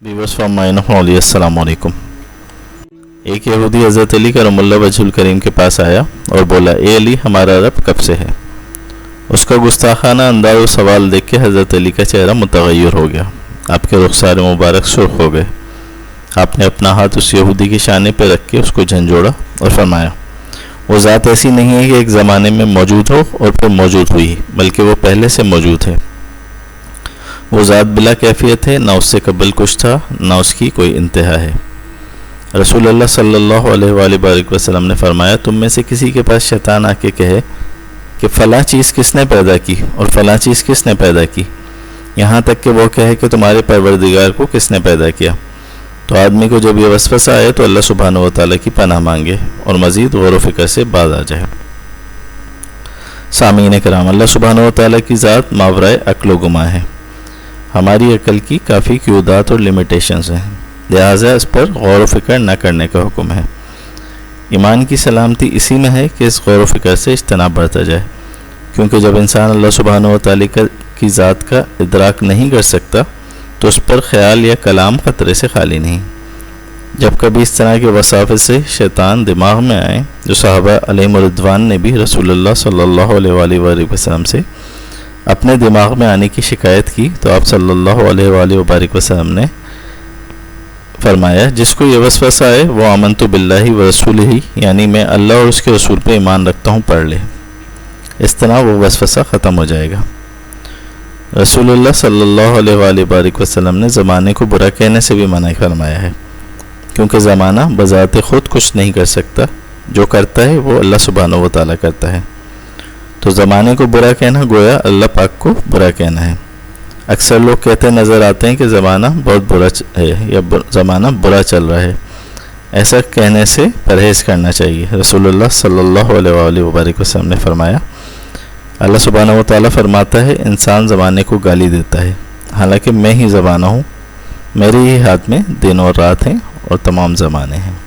Viewers from mine of मौली, अस्सलाम वालेकुम। एक यहूदी हज़रत अली करमुल्लाह वजहुल करीम के पास आया और बोला, ए अली, हमारा रब कब से है? उसका गुस्ताखाना अंदाज और सवाल देख के हज़रत अली का चेहरा मुतगय्यर हो गया। आपके रुखसार मुबारक सुर्ख हो गए। आपने अपना हाथ उस यहूदी के शाने पर रख के उसको झंझोड़ा और फरमाया, वो ज़ात ऐसी नहीं है कि एक ज़माने में मौजूद हो और फिर मौजूद हुई, बल्कि वो पहले से मौजूद है। वो ज़ात बिला कैफियत है, ना उससे कबल कुछ था, ना उसकी कोई इंतहा है। रसूलुल्लाह सल्लल्लाहु अलैहि वसल्लम ने फरमाया, तुम में से किसी के पास शैतान आके कहे कि फ़लाँ चीज़ किसने पैदा की और फ़लाँ चीज़ किसने पैदा की, यहाँ तक कि वो कहे कि तुम्हारे परवरदिगार को किसने पैदा किया, तो आदमी को जब ये वसवसा आए तो अल्लाह सुब्हानहू व तआला की पनाह मांगे और मज़ीद गौर व फ़िक्र से बाज आ जाए। सामीन कराम, अल्लाह सुब्हानहू व तआला की ज़ात मावराए अक्ल व गुमा है। हमारी अकल की काफ़ी क्यूदात और लिमिटेशंस हैं, लिहाजा इस पर गौर व फ़िक्र न करने का हुक्म है। ईमान की सलामती इसी में है कि इस गौर व फ़िक्र से इज्तनाब बढ़ता जाए, क्योंकि जब इंसान अल्लाह सुब्हानहू व तआला की ज़ात का इदराक नहीं कर सकता तो उस पर ख्याल या कलाम ख़तरे से खाली नहीं। जब कभी इस तरह के वसाफ़े से शैतान दिमाग में आए, जो सहाबा अलैहिम रिदवान ने भी रसूलुल्लाह सल्लल्लाहु अलैहि वसल्लम से अपने दिमाग में आने की शिकायत की, तो आप सल्लल्लाहु अलैहि वसल्लम ने फरमाया, जिसको ये वसवसा आए वो आमनतु बिल्लाहि व रसूलिही, यानी मैं अल्लाह और उसके रसूल पे ईमान रखता हूँ, पढ़ ले। इस तरह वो वसवसा ख़त्म हो जाएगा। रसूलुल्लाह सल्लल्लाहु अलैहि वसल्लम ने ज़माने को बुरा कहने से भी मना फरमाया है, क्योंकि ज़माना बज़ाते ख़ुद कुछ नहीं कर सकता, जो करता है वो अल्लाह सुब्हानहू व तआला करता है। तो ज़माने को बुरा कहना गोया अल्लाह पाक को बुरा कहना है। अक्सर लोग कहते नज़र आते हैं कि ज़माना बहुत बुरा है या ज़माना बुरा चल रहा है। ऐसा कहने से परहेज़ करना चाहिए। रसूलुल्लाह सल्लल्लाहु अलैहि वसल्लम ने फरमाया, अल्लाह सुब्हानहू व तआला फरमाता है, इंसान ज़माने को गाली देता है, हालांकि मैं ही ज़माना हूँ, मेरे ही हाथ में दिन और रात हैं और तमाम ज़माने हैं।